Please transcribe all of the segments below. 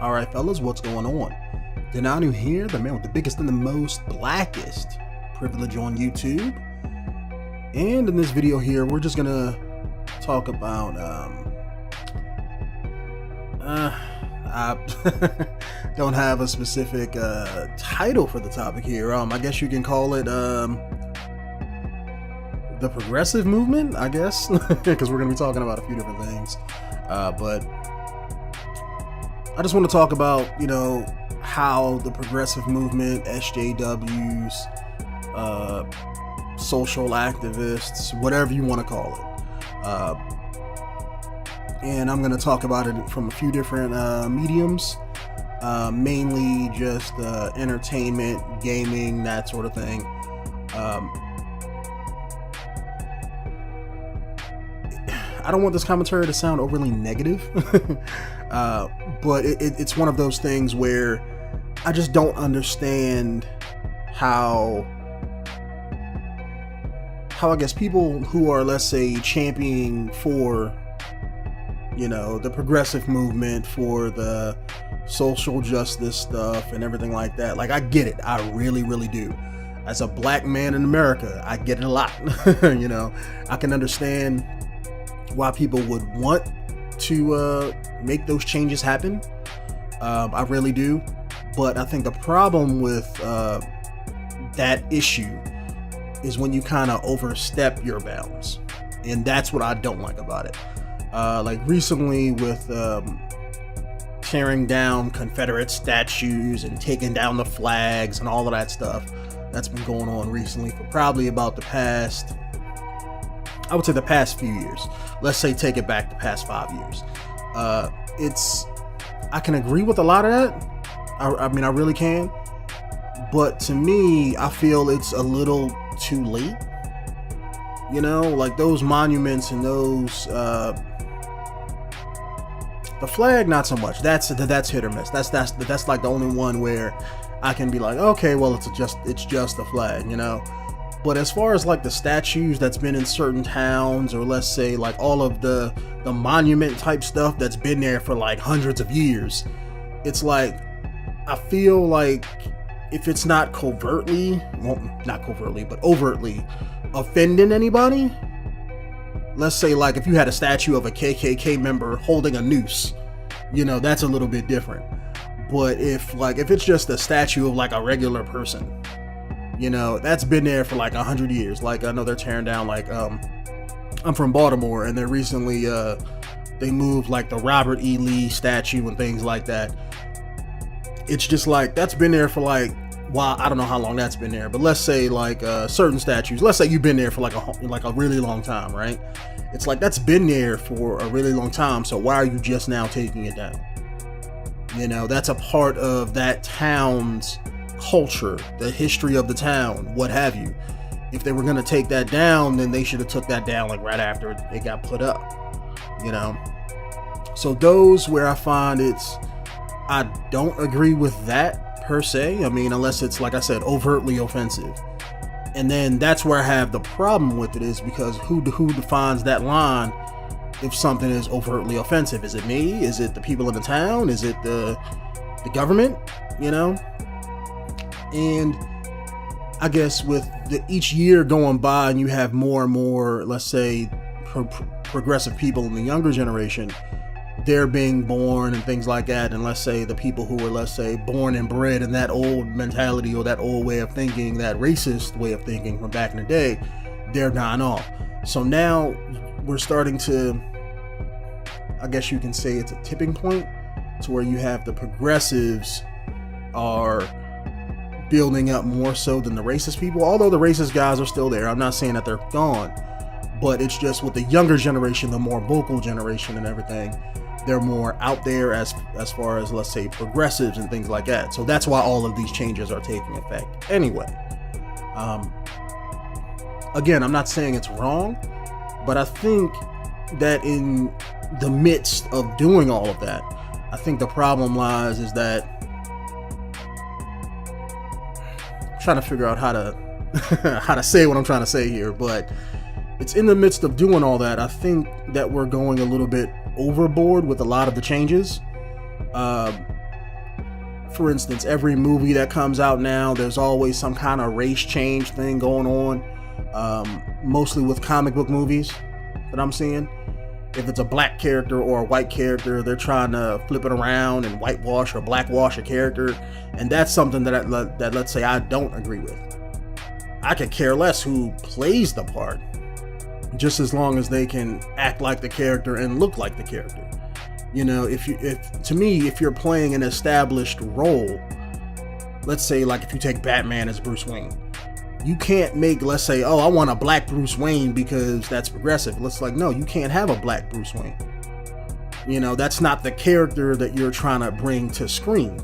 Alright fellas, what's going on? Denonu here, the man with the biggest and the most blackest privilege on YouTube. And in this video here, we're just gonna talk about, I don't have a specific title for the topic here. I guess you can call it the progressive movement, I guess, because we're gonna be talking about a few different things. But I just want to talk about, how the progressive movement, SJWs, social activists, whatever you want to call it. And I'm going to talk about it from a few different mediums, mainly just entertainment, gaming, that sort of thing. I don't want this commentary to sound overly negative, but it's one of those things where I just don't understand how I guess people who are, let's say, championing for, the progressive movement, for the social justice stuff and everything like that. Like, I get it. I really, really do. As a black man in America, I get it a lot. I can understand why people would want to make those changes happen. I really do. But I think the problem with that issue is when you kind of overstep your bounds. And that's what I don't like about it. Like recently with tearing down Confederate statues and taking down the flags and all of that stuff that's been going on recently for probably about the past, I would say the past few years. Let's say take it back the past 5 years. I can agree with a lot of that. I mean, I really can. But to me, I feel it's a little too late. Like those monuments and those, the flag, not so much. That's hit or miss. That's like the only one where I can be like, okay, well, it's just a flag, But as far as like the statues that's been in certain towns, or let's say like all of the monument type stuff that's been there for like hundreds of years, it's like, I feel like if it's not covertly, well, not covertly, but overtly offending anybody, let's say like if you had a statue of a KKK member holding a noose, that's a little bit different. But if it's just a statue of like a regular person, that's been there for like 100 years. Like I know they're tearing down, like, I'm from Baltimore, and they recently, they moved like the Robert E. Lee statue and things like that. It's just like, that's been there for like, well, I don't know how long that's been there, but let's say like certain statues, let's say you've been there for like a really long time, right? It's like, that's been there for a really long time. So why are you just now taking it down? That's a part of that town's culture, the history of the town, what have you. If they were going to take that down, then they should have took that down like right after it got put up, So those where I find I don't agree with that per se. I mean, unless it's, like I said, overtly offensive. And then that's where I have the problem with it, is because who defines that line if something is overtly offensive? Is it me? Is it the people in the town? Is it the government? And I guess with each year going by and you have more and more, let's say, progressive people in the younger generation, they're being born and things like that, and let's say the people who were, let's say, born and bred in that old mentality or that old way of thinking, that racist way of thinking from back in the day, they're dying off. So now we're starting to, I guess you can say it's a tipping point to where you have the progressives are building up more so than the racist people, although the racist guys are still there. I'm not saying that they're gone, but it's just with the younger generation, the more vocal generation and everything, they're more out there as far as, let's say, progressives and things like that. So that's why all of these changes are taking effect. Anyway, again, I'm not saying it's wrong, but I think that in the midst of doing all of that, I think the problem lies is that I'm trying to figure out how to say what I'm trying to say here, but it's in the midst of doing all that, I think that we're going a little bit overboard with a lot of the changes. for instance, every movie that comes out now, there's always some kind of race change thing going on, mostly with comic book movies that I'm seeing. If it's a black character or a white character, they're trying to flip it around and whitewash or blackwash a character, and that's something that let's say I don't agree with. I could care less who plays the part, just as long as they can act like the character and look like the character. You know, if you're playing an established role, let's say like if you take Batman as Bruce Wayne, you can't make, let's say, oh, I want a black Bruce Wayne because that's progressive. Let's like, no, you can't have a black Bruce Wayne. You know, that's not the character that you're trying to bring to screen.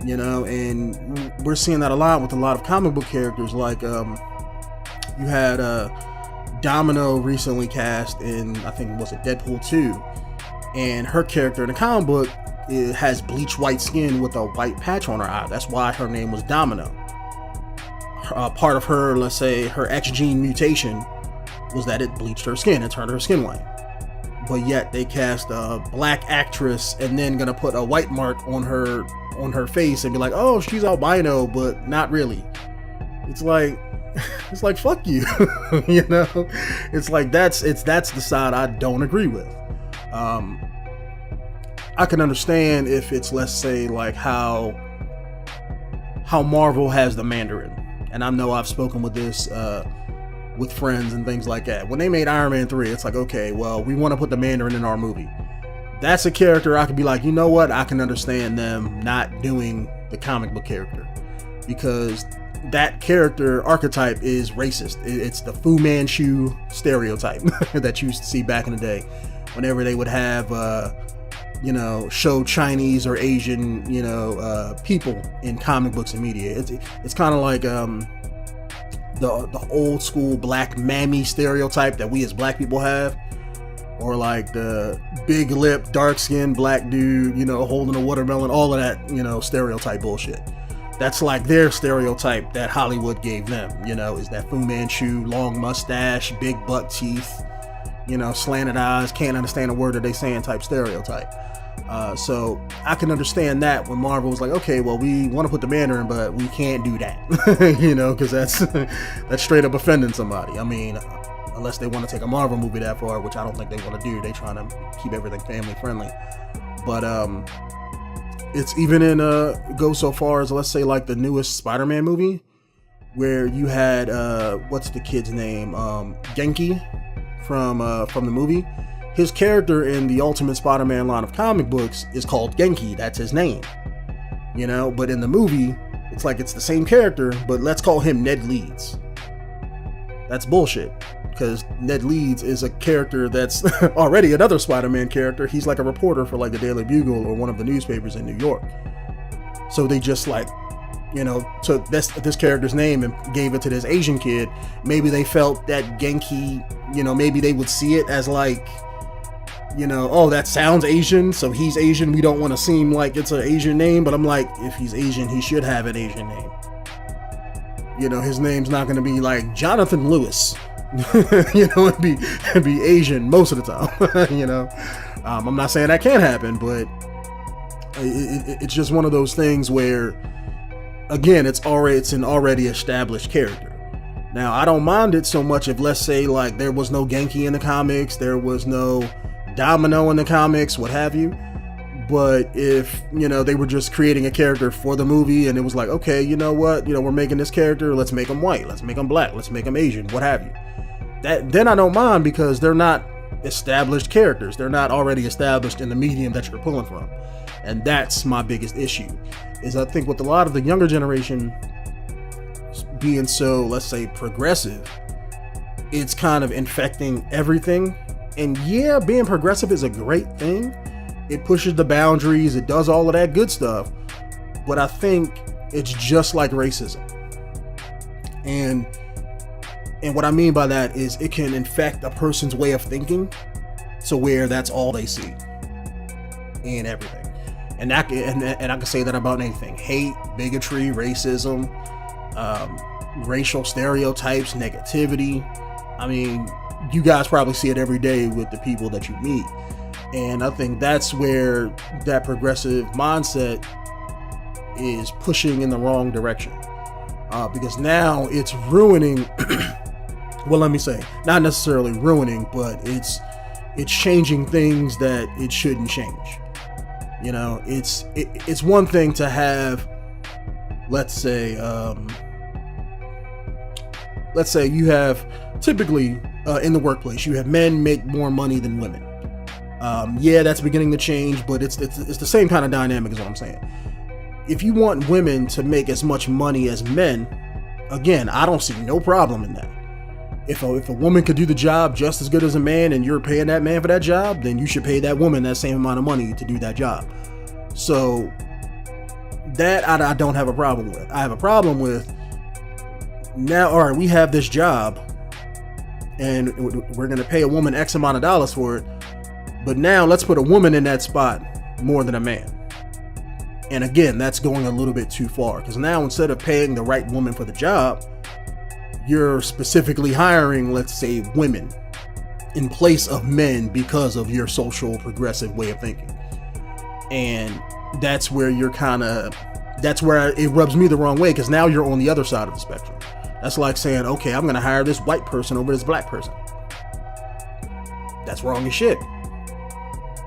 You know, and we're seeing that a lot with a lot of comic book characters. Like, you had Domino recently cast in, I think, was it Deadpool 2? And her character in the comic book has bleach white skin with a white patch on her eye. That's why her name was Domino. Part of her, let's say, her X gene mutation was that it bleached her skin and turned her skin white. But yet they cast a black actress and then gonna put a white mark on her face and be like, oh, she's albino, but not really. It's like fuck you. You know, it's like that's the side I don't agree with. I can understand if it's, let's say, like how Marvel has the Mandarin. And I know I've spoken with this with friends and things like that. When they made Iron Man 3, it's like, okay, well, we want to put the Mandarin in our movie. That's a character I could be like, you know what? I can understand them not doing the comic book character, because that character archetype is racist. It's the Fu Manchu stereotype that you used to see back in the day whenever they would have show Chinese or Asian, people in comic books and media. It's kind of like the old school black mammy stereotype that we as black people have, or like the big lip, dark skinned black dude, holding a watermelon, all of that, stereotype bullshit. That's like their stereotype that Hollywood gave them, is that Fu Manchu, long mustache, big buck teeth, slanted eyes, can't understand a word that they saying type stereotype. So I can understand that when Marvel was like, okay, well, we want to put the Mandarin, but we can't do that, because that's straight up offending somebody. I mean, unless they want to take a Marvel movie that far, which I don't think they want to do. They trying to keep everything family friendly. But it's even in go so far as, let's say, like the newest Spider-Man movie, where you had what's the kid's name, Genki from the movie. His character in the Ultimate Spider-Man line of comic books is called Genki. That's his name. But in the movie, it's like it's the same character, but let's call him Ned Leeds. That's bullshit, because Ned Leeds is a character that's already another Spider-Man character. He's like a reporter for like the Daily Bugle or one of the newspapers in New York. So they just took this character's name and gave it to this Asian kid. Maybe they felt that Genki, maybe they would see it as like, oh, that sounds Asian, so he's Asian. We don't want to seem like it's an Asian name, but I'm like, if he's Asian, he should have an Asian name. His name's not going to be like Jonathan Lewis. It'd be Asian most of the time. I'm not saying that can't happen, but it's just one of those things where, again, it's an already established character. Now, I don't mind it so much if, let's say, like, there was no Genki in the comics, there was no Domino in the comics, what have you. But if, they were just creating a character for the movie and it was like, okay, you know what, we're making this character, let's make him white, let's make him black, let's make him Asian, what have you. Then I don't mind, because they're not established characters. They're not already established in the medium that you're pulling from. And that's my biggest issue, is I think with a lot of the younger generation being so, let's say, progressive, it's kind of infecting everything. And yeah, being progressive is a great thing. It pushes the boundaries, it does all of that good stuff. But I think it's just like racism. And what I mean by that is it can infect a person's way of thinking to where that's all they see in everything. And I can say that about anything: hate, bigotry, racism, racial stereotypes, negativity. I mean, you guys probably see it every day with the people that you meet. And I think that's where that progressive mindset is pushing in the wrong direction, because now it's ruining. Well, let me say, not necessarily ruining, but it's changing things that it shouldn't change. You know, it's one thing to have, let's say you have typically in the workplace, you have men make more money than women. Yeah, that's beginning to change, but it's the same kind of dynamic is what I'm saying. If you want women to make as much money as men, again, I don't see no problem in that. If a woman could do the job just as good as a man and you're paying that man for that job, then you should pay that woman that same amount of money to do that job. So that I don't have a problem with. I have a problem with now, all right, we have this job and we're going to pay a woman X amount of dollars for it. But now let's put a woman in that spot more than a man. And again, that's going a little bit too far, because now instead of paying the right woman for the job, you're specifically hiring, let's say, women in place of men because of your social progressive way of thinking. And that's where that's where it rubs me the wrong way, because now you're on the other side of the spectrum. That's like saying, okay, I'm going to hire this white person over this black person. That's wrong as shit.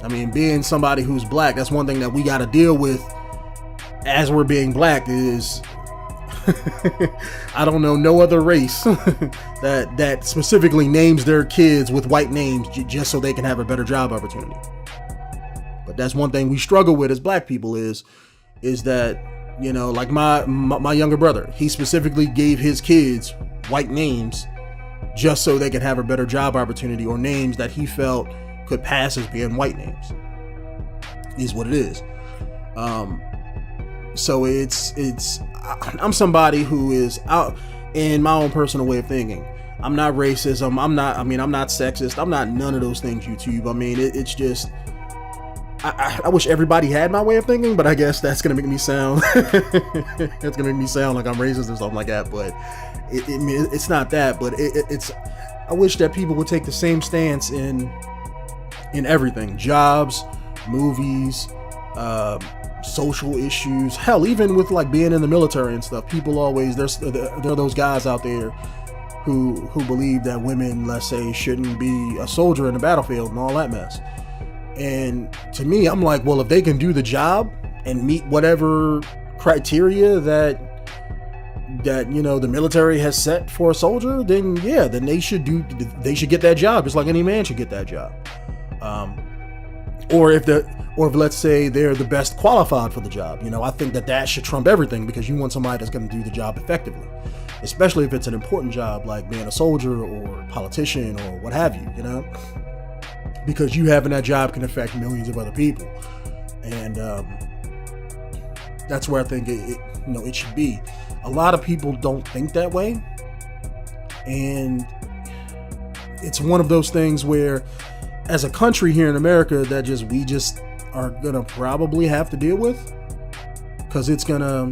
I mean, being somebody who's black, that's one thing that we got to deal with as we're being black is I don't know no other race that specifically names their kids with white names just so they can have a better job opportunity. But that's one thing we struggle with as black people is that, you know, like my younger brother, he specifically gave his kids white names just so they could have a better job opportunity, or names that he felt could pass as being white names, is what it is. So I'm somebody who is out in my own personal way of thinking. I'm not racist. I'm not sexist. I'm not none of those things, YouTube. I mean, it's just, I wish everybody had my way of thinking, but I guess that's going to make me sound, it's going to make me sound like I'm racist or something like that. But it's not that, but it's, I wish that people would take the same stance in everything, jobs, movies, social issues, hell, even with like being in the military and stuff. People always, there are those guys out there who believe that women, let's say, shouldn't be a soldier in the battlefield and all that mess. And to me, I'm like, well, if they can do the job and meet whatever criteria that you know the military has set for a soldier, then yeah, then they should get that job just like any man should get that job. Or if let's say they're the best qualified for the job, you know, I think that should trump everything, because you want somebody that's going to do the job effectively, especially if it's an important job like being a soldier or a politician or what have you, you know, because you having that job can affect millions of other people. And that's where I think it should be. A lot of people don't think that way, and it's one of those things where, as a country here in America, that we just are gonna probably have to deal with, because it's gonna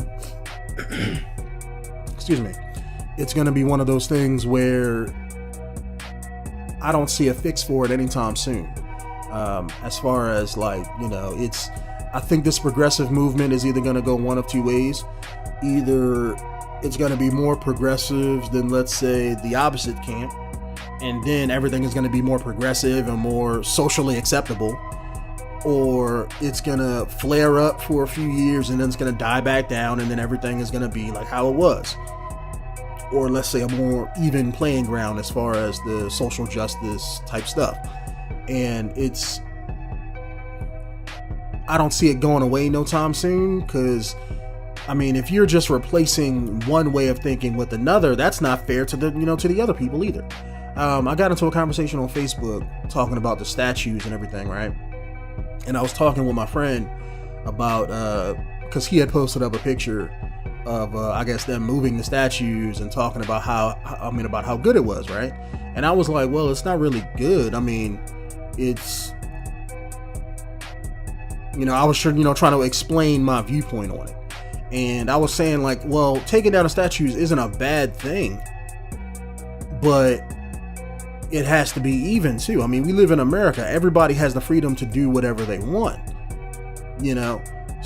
it's gonna be one of those things where I don't see a fix for it anytime soon. As far as like, you know, I think this progressive movement is either gonna go one of two ways. Either it's gonna be more progressive than, let's say, the opposite camp, and then everything is going to be more progressive and more socially acceptable, or it's going to flare up for a few years and then it's going to die back down, and then everything is going to be like how it was. Or let's say a more even playing ground as far as the social justice type stuff. And I don't see it going away no time soon, because I mean, if you're just replacing one way of thinking with another, that's not fair to the other people either. I got into a conversation on Facebook talking about the statues and everything, right? And I was talking with my friend about, because he had posted up a picture of, I guess, them moving the statues and talking about how good it was, right? And I was like, well, it's not really good. I mean, it's, I was trying to explain my viewpoint on it. And I was saying, like, well, taking down the statues isn't a bad thing, but it has to be even too. I mean, we live in America. Everybody has the freedom to do whatever they want,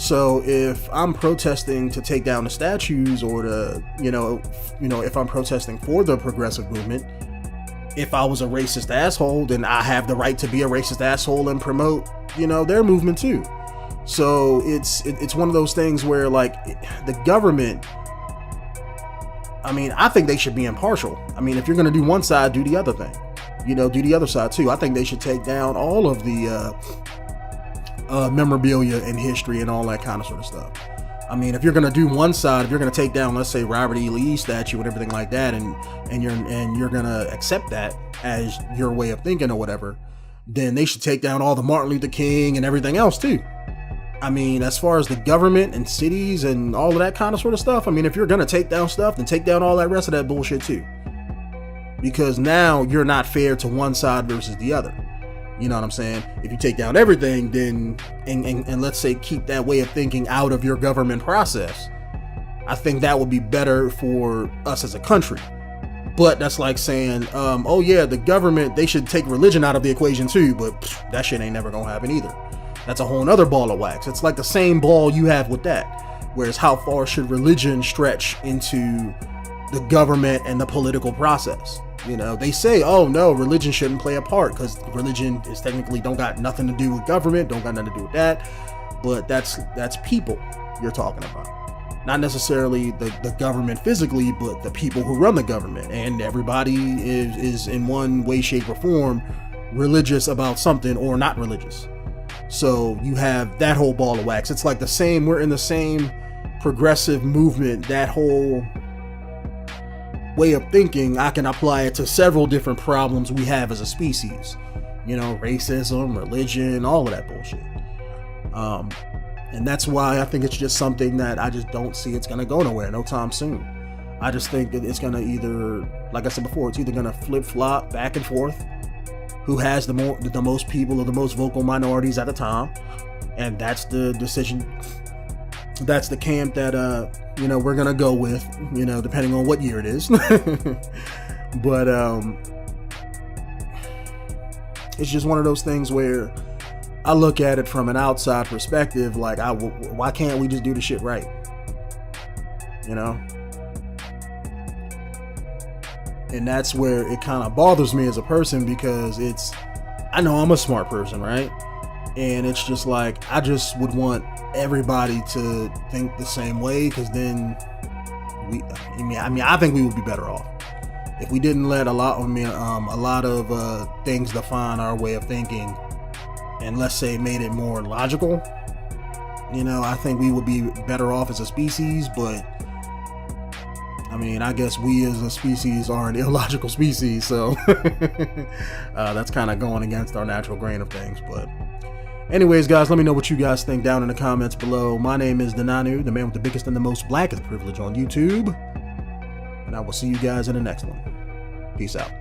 So if I'm protesting to take down the statues, or to, if I'm protesting for the progressive movement, if I was a racist asshole, then I have the right to be a racist asshole and promote, their movement too. So it's one of those things where, like, the government, I think they should be impartial. If you're going to do one side, do the other thing. Do the other side too. I think they should take down all of the memorabilia and history and all that kind of sort of stuff. If you're going to do one side, if you're going to take down, let's say, Robert E. Lee statue and everything like that, and you're going to accept that as your way of thinking or whatever, then they should take down all the Martin Luther King and everything else too. As far as the government and cities and all of that kind of sort of stuff, if you're going to take down stuff, then take down all that rest of that bullshit too. Because now you're not fair to one side versus the other. You know what I'm saying? If you take down everything, then, and let's say keep that way of thinking out of your government process, I think that would be better for us as a country. But that's like saying, the government, they should take religion out of the equation too, but that shit ain't never gonna happen either. That's a whole nother ball of wax. It's like the same ball you have with that. Whereas how far should religion stretch into the government and the political process? They say, oh no, religion shouldn't play a part because religion is technically don't got nothing to do with government, don't got nothing to do with that. But that's people you're talking about. Not necessarily the government physically, but the people who run the government. And everybody is in one way, shape, or form religious about something or not religious. So you have that whole ball of wax. It's like the same, we're in the same progressive movement, that whole way of thinking. I can apply it to several different problems we have as a species, racism, religion, all of that bullshit. And that's why I think it's just something that I just don't see it's going to go nowhere no time soon. I just think that it's going to either, like I said before, it's either going to flip-flop back and forth. Who has the most people or the most vocal minorities at the time. And that's the decision. That's the camp that, we're going to go with, depending on what year it is. But it's just one of those things where I look at it from an outside perspective, like, why can't we just do the shit right? And that's where it kind of bothers me as a person, because I know I'm a smart person, right? And it's just like, I just would want everybody to think the same way, because then I think we would be better off if we didn't let a lot of things define our way of thinking, and let's say made it more logical. I think we would be better off as a species, but I guess we as a species are an illogical species, so that's kind of going against our natural grain of things. But anyways, guys, let me know what you guys think down in the comments below. My name is Denonu, the man with the biggest and the most blackest privilege on YouTube, and I will see you guys in the next one. Peace out.